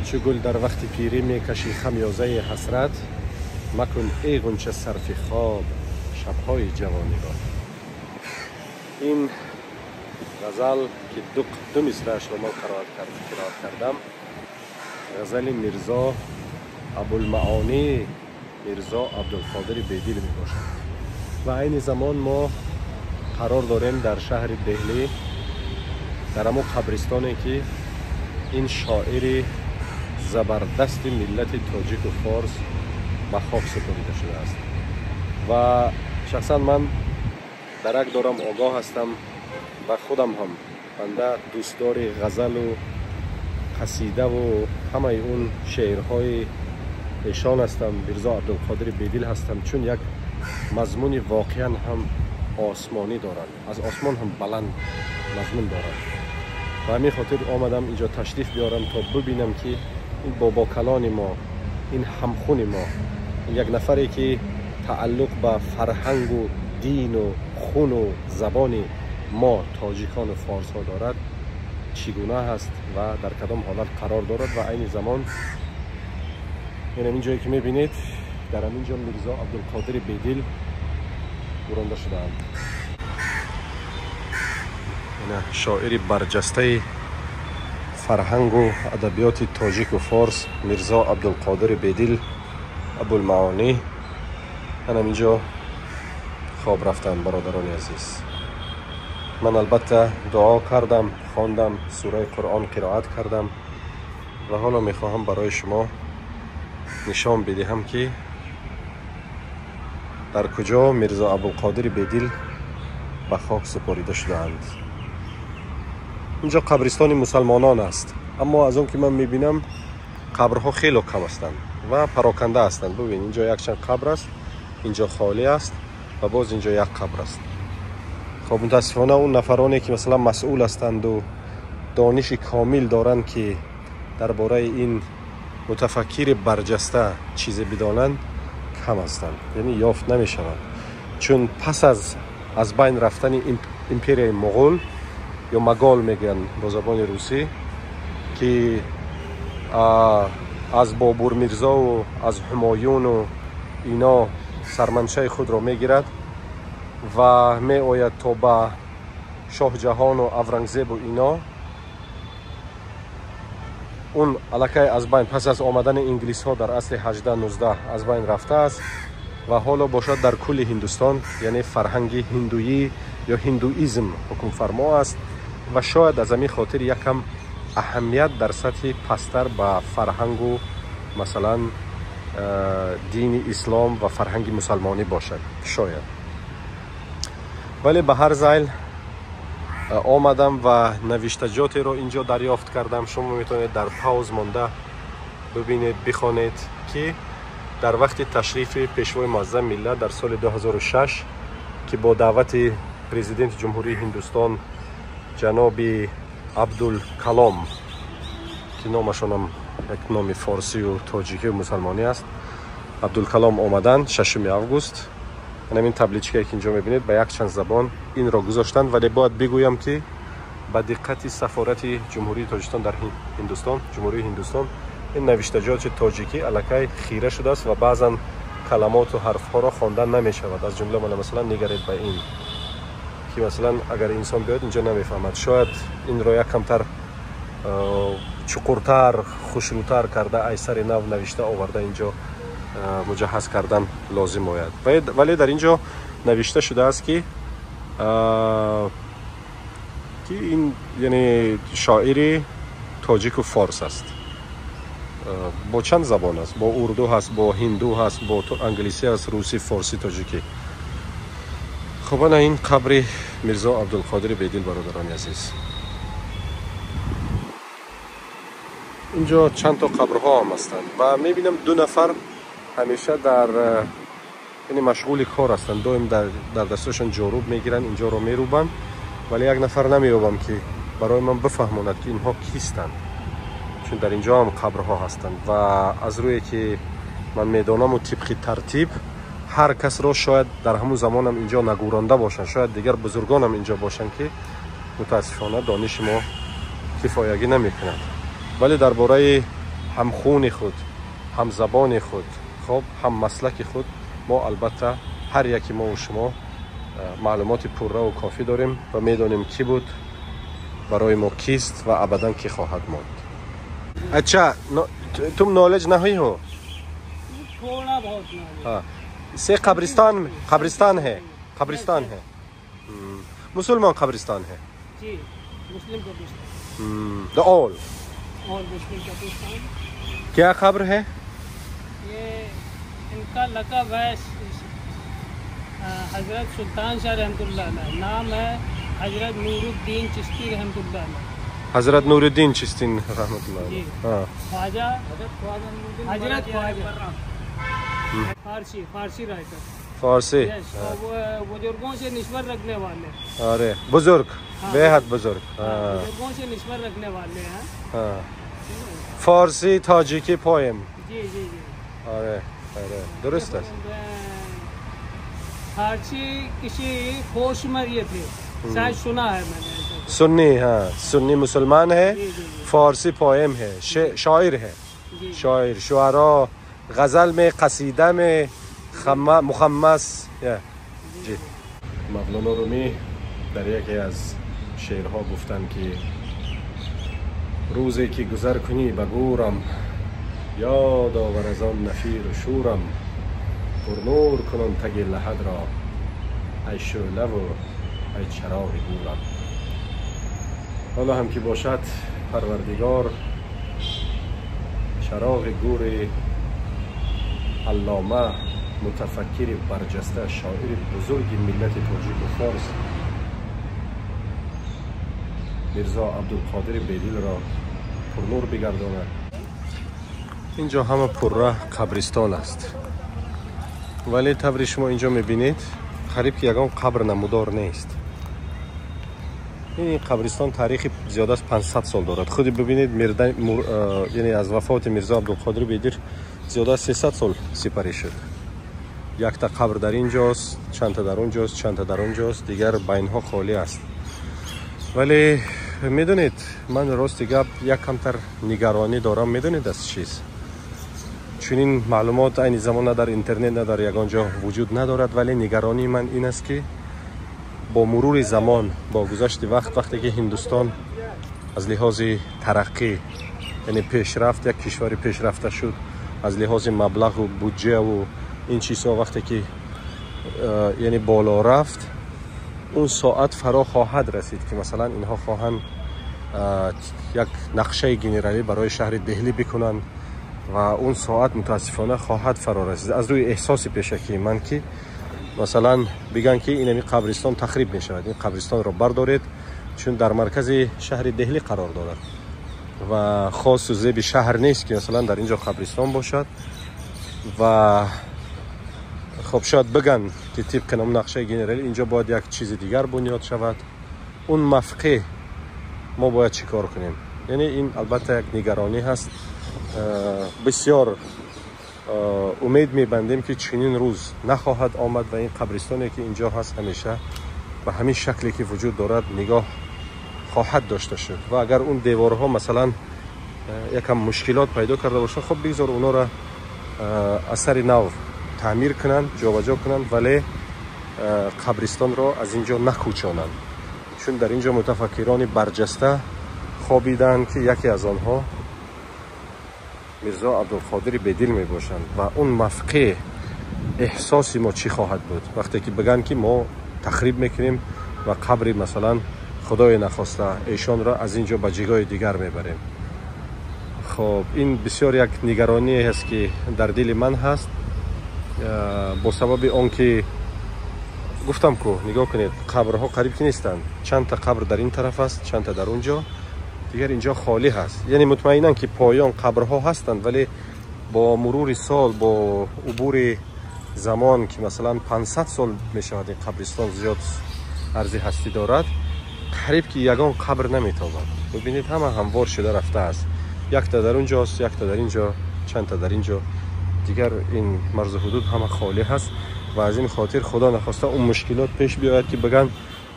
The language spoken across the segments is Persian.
چو گل در وقت پیری میکشی خمیازه حسرت، مکن ای غنچه صرف خواب شبهای جوانی را. این غزل که دو مصرعش را من قرائت کردم، غزل میرزا ابوالمعانی میرزا عبدالقادر بیدل می باشد. و این زمان ما قرار داریم در شهر دهلی، در همون قبرستانی که این شاعر زبردست ملت تاجیک و فارس به خاک سپرده شده است. و شخصا من درک دارم، آگاه هستم و خودم هم بنده دوستدار غزل و قصیده و همه اون شعرهای ایشان هستم، میرزا عبدالقادر بیدل هستم، چون یک مضمون واقعا هم آسمانی دارند، از آسمان هم بلند مضمون دارند. و همین خاطر آمدم اینجا تشریف بیارم تا ببینم که این بابا کلان ما، این همخون ما، این یک نفری که تعلق به فرهنگ و دین و خون و زبان ما تاجیکان و فارس ها دارد چگونه هست و در کدام حالت قرار دارد. و این زمان یعنی این جایی که میبینید در همینجا میرزا عبدالقادر بیدل برنده شدند. این شاعر برجسته فرهنگ و ادبیات تاجیک و فارس میرزا عبدالقادر بیدل ابوالمعانی همینجا خواب رفتن. برادران عزیز، من البته دعا کردم، خواندم، سوره قرآن قرائت کردم و حالا میخواهم برای شما نشان بدهم که در کجا میرزا ابوالقادر بیدل به خاک سپاریده شدند. اینجا قبرستان مسلمانان است، اما از اون که من میبینم قبرها خیلی کم هستند و پراکنده هستند. ببین اینجا یک چند قبر است، اینجا خالی است و باز اینجا یک قبر است. خب متاسفانه اون نفرانی که مثلا مسئول هستند و دانش کامل دارند که درباره این متفکر برجسته چیزی بدانند کم هستند، یعنی یافت نمی شوند. چون پس از بین رفتن امپرای مغول یا مگال میگن با زبان روسی که از بابور میرزا و از همایون و اینا سرمنشه خود را میگیرد و می آید تا به شاه جهان و اورنگزیب و اینا. اون علاقه از بین پس از آمدن انگلیس ها در اصل 18-19 از بین رفته است و حالا باشد در کل هندوستان، یعنی فرهنگ هندویی یا هندویزم حکم فرما است و شاید از همین خاطر یکم اهمیت در سطح پستر به فرهنگ و مثلا دین اسلام و فرهنگ مسلمانی باشد شاید. ولی به هر زیل آمدم و نوشتجاتی رو اینجا دریافت کردم. شما میتونید در پاوز مانده ببینید، بخوانید که در وقت تشریف پیشوای معظم ملت در سال 2006 که با دعوت پرزیدنت جمهوری هندوستان جناب عبدالکلام که نامشان هم یک نام فارسی و تاجیکی و مسلمانی است، عبدالکلام آمدن 6 اوگوست. این تبلیغی که اینجا میبینید به یک چند زبان این را گذاشتن، ولی باید بگویم که با دقت سفارت جمهوری تاجیکستان در هندوستان، جمهوری هندوستان، این نوشتجات تاجیکی الکی خیره شده است و بعضا کلمات و حرف ها را خواندن نمی شود. از جمله مثلا نگرید به این که مثلا اگر انسان بیاد اینجا نمیفهمد، شاید این را یک کمتر چقورتر خوشروتر کرده ایسر نو نوشته آورده اینجا مجهز کردن لازم آید. ولی در اینجا نوشته شده است که این یعنی شاعر تاجیک و فارس است، با چند زبان است، با اردو هست، با هندو هست، با انگلیسی هست، روسی، فارسی، تاجیکی. خب این قبر میرزا عبدالقادر بیدل برادران عزیز. اینجا چند تا قبرها هم هستند و میبینم 2 نفر همیشه در یعنی مشغول کار هستند، دویم در دستشون جاروب میگیرن، اینجا رو میروبن، ولی یک نفر نمییابم که برای من بفهماند که اینها کیستند، چون در اینجا هم قبرها هستند و از روی که من میدانم و طبق ترتیب هر کس را شاید در همون زمان هم اینجا نگورانده باشن، شاید دیگر بزرگان هم اینجا باشن که متاسفانه دانش ما کفایگی نمی کند. ولی درباره هم خون خود، هم زبان خود، خب هم مسلک خود. ما البته هر یکی ما و شما معلومات پررو و کافی داریم و میدونیم کی بود، برای ما کیست و ابدا کی خواهد ماند. अच्छा तुम नॉलेज नहीं हो? थोड़ा बहुत नॉलेज। हाँ, से कब्रिस्तान है मुसलमान कब्रिस्तान है जी, मुस्लिम कब्रिस्तान। द ऑल और मुस्लिम कब्रिस्तान क्या खबर है? ये इनका लक़ब है हज़रत सुल्तान शाह रहमतुल्लाह अलैह। नाम है हज़रत नूरुद्दीन चिश्ती रहमतुल्लाह अलैह। हज़रत नूरुद्दीन चिश्ती रहमतुल्लाह अलैह। हाँ, ख्वाजा हज़रत ख्वाजा फारसी राइटर, फारसी। वो बुजुर्गों से निस्बत रखने वाले। अरे बुजुर्ग, बेहद बुजुर्ग। बुजुर्गों से निस्बत रखने वाले हैं। हाँ, फारसी ताजिकी पोएम। जी जी जी। अरे दुरुस्त है। फारसी किसी खोशमर ये थे, शायद सुना है मैंने। सुन्नी, हाँ सुन्नी मुसलमान है। जी, जी, फारसी पोएम है, शायर है। शायर, शुआरा, गज़ल में, कसीदा में, मुखम्मस। जी مولانا رومی در یکی از شعرها گفتن که روزی که گذر کنی به گورم، یاد آور از آن نفیر و شورم، پر نور کنم تگ لحد را، ای شعله و ای چراغ گورم. حالا هم که باشد پروردگار چراغ گور علامه متفکر برجسته شاعر بزرگ ملت تاجیک و فارس میرزا عبدالقادر بیدیل را پرنور بگرداند. اینجا همه پرره قبرستان است، ولی طبری شما اینجا میبینید قریب که یگان قبر نمودار نیست. این قبرستان تاریخی زیاده از 500 سال دارد. خودی ببینید یعنی از وفات میرزا عبدالقادر بیدیل زیاده از 300 سال سپری شد. یک تا قبر در اینجاست، چند تا در اونجاست، چند تا در اونجاست، دیگر بینها خالی است. ولی میدونید من راست گپ یک کمتر نگرانی دارم. میدونید از چیز؟ چون این معلومات این زمان نه در اینترنت نه در یگان جا وجود ندارد، ولی نگرانی من این است که با مرور زمان، با گذشت وقتی که هندوستان از لحاظ ترقی یعنی پیشرفت، یک کشور پیشرفته شد، از لحاظ مبلغ و بودجه و این چیزها وقتی که یعنی بالا رفت، اون ساعت فرا خواهد رسید که مثلا اینها خواهند یک نقشه گنرالی برای شهر دهلی بکنن و اون ساعت متاسفانه خواهد فرا رسید. از روی احساس پیشکی من که مثلا بگن که این قبرستان تخریب می شود، این قبرستان را بردارید، چون در مرکز شهر دهلی قرار دارد و خاص و زیب شهر نیست که مثلا در اینجا قبرستان باشد. و خب شاید بگن که طبق اون نقشه گنرالی اینجا باید یک چیز دیگر بنیاد شود. اون مفقه ما باید چیکار کنیم؟ یعنی این البته یک نگرانی هست. بسیار امید میبندیم که چنین روز نخواهد آمد و این قبرستانی که اینجا هست همیشه به همین شکلی که وجود دارد نگاه خواهد داشته شد. و اگر اون دیوارها مثلا یکم مشکلات پیدا کرده باشه، خب بگذار اونا را اثر نو تعمیر کنن، جابجا کنن، ولی قبرستان را از اینجا نکوچانند، چون در اینجا متفکران برجسته خوابیدن که یکی از آنها میرزا عبدالقادر بیدیل می باشند. و اون مفقه احساسی ما چی خواهد بود وقتی که بگن که ما تخریب میکنیم و قبر مثلا خدای نخواسته ایشان را از اینجا به جای دیگر میبریم. خب این بسیار یک نگرانی هست که در دل من هست، با سبب اون که گفتم که نگاه کنید قبرها قریب که نیستند، چند تا قبر در این طرف است، چند تا در اونجا، دیگر اینجا خالی هست. یعنی مطمئناً که پایان قبرها هستند، ولی با مرور سال، با عبور زمان که مثلا 500 سال می شود این قبرستان زیاد عرض هستی دارد، قریب که یگان قبر نمیتابد. ببینید همه هموار شده رفته است، یک تا در اونجاست، یک تا در اینجا، چند تا در اینجا، دیگر این مرز حدود همه خالی هست. و از این خاطر خدا نخواسته اون مشکلات پیش بیاید که بگن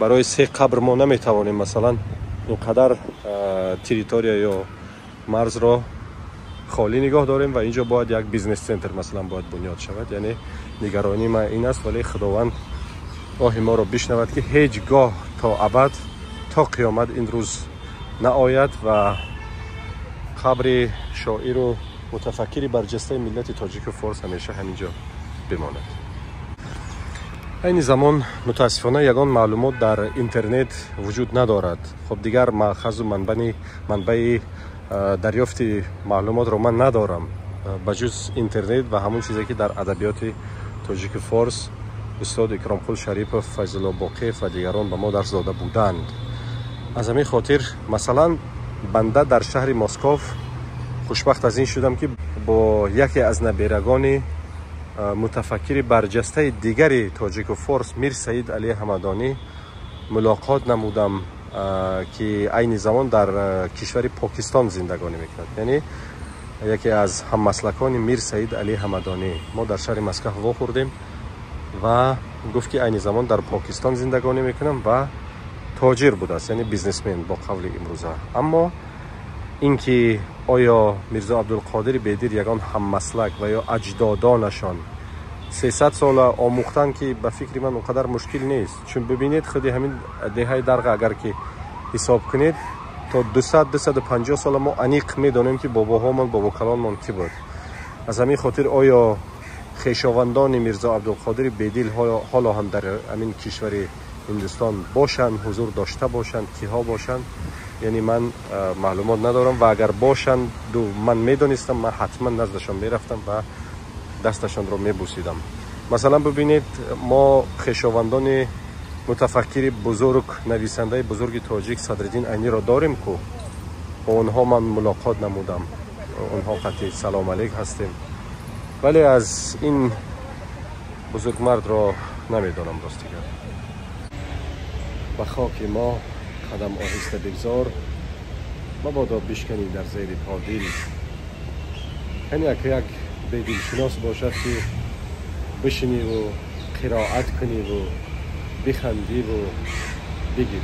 برای 3 قبر ما نمیتوانیم مثلا اینقدر تریتوریا یا مرز را خالی نگاه داریم و اینجا باید یک بیزنس سنتر مثلا باید بنیاد شود. یعنی نگرانی ما این است، ولی خداوند آه ما رو بشنود که هیچگاه تا ابد تا قیامت این روز نآید و قبر شاعر و متفکری برجسته ملت تاجیک و فارس همیشه همینجا بماند. این زمان متاسفانه یگان معلومات در اینترنت وجود ندارد. خب دیگر مأخذ و منبع دریافت معلومات رو من ندارم بجز اینترنت و همون چیزی که در ادبیات تاجیک فارس استاد اکرامقل شریف و فیض الله باقی و دیگران به ما درس داده بودند. از همین خاطر مثلا بنده در شهر مسکوف خوشبخت از این شدم که با یکی از نبیرگان متفکر برجسته دیگری تاجیک و فارس میر سید علی همدانی ملاقات نمودم که عین زمان در کشور پاکستان زندگانی میکرد. یعنی یکی از هممسلکان میر سید علی همدانی ما در شهر مسکوف واخوردیم و گفت که عین زمان در پاکستان زندگانی میکنم و تاجر بوده است، یعنی بیزنسمن با قول امروزه. اما اینکه آیا میرزا عبدالقادر بیدیر یگان هممسلک و یا اجدادانشان 300 سال آموختن که به فکر من اونقدر مشکل نیست، چون ببینید خودی همین دهه درق اگر که حساب کنید تا 200-250 سال ما انیق میدانیم که باباهامون بابا کلانمان کی بود. از همین خاطر آیا خویشاوندان میرزا عبدالقادر بیدیل حالا هم در همین کشور هندوستان باشند، حضور داشته باشند، کیها باشند، یعنی من معلومات ندارم و اگر باشند من میدونستم من حتما نزدشان میرفتم و دستشان رو میبوسیدم. مثلا ببینید ما خویشاوندان متفکر بزرگ، نویسنده بزرگ تاجیک صدرالدین عینی را داریم که با اونها من ملاقات نمودم، اونها قطعی سلام علیک هستیم، ولی از این بزرگ مرد را نمیدانم راستیگر. و خاک ما قدم آهسته بگذار، مبادا بشکنی در زیر پا دل. یعنی یک بیدل شناس باشد که بشینی و قرائت کنی و بخندی و بگیری.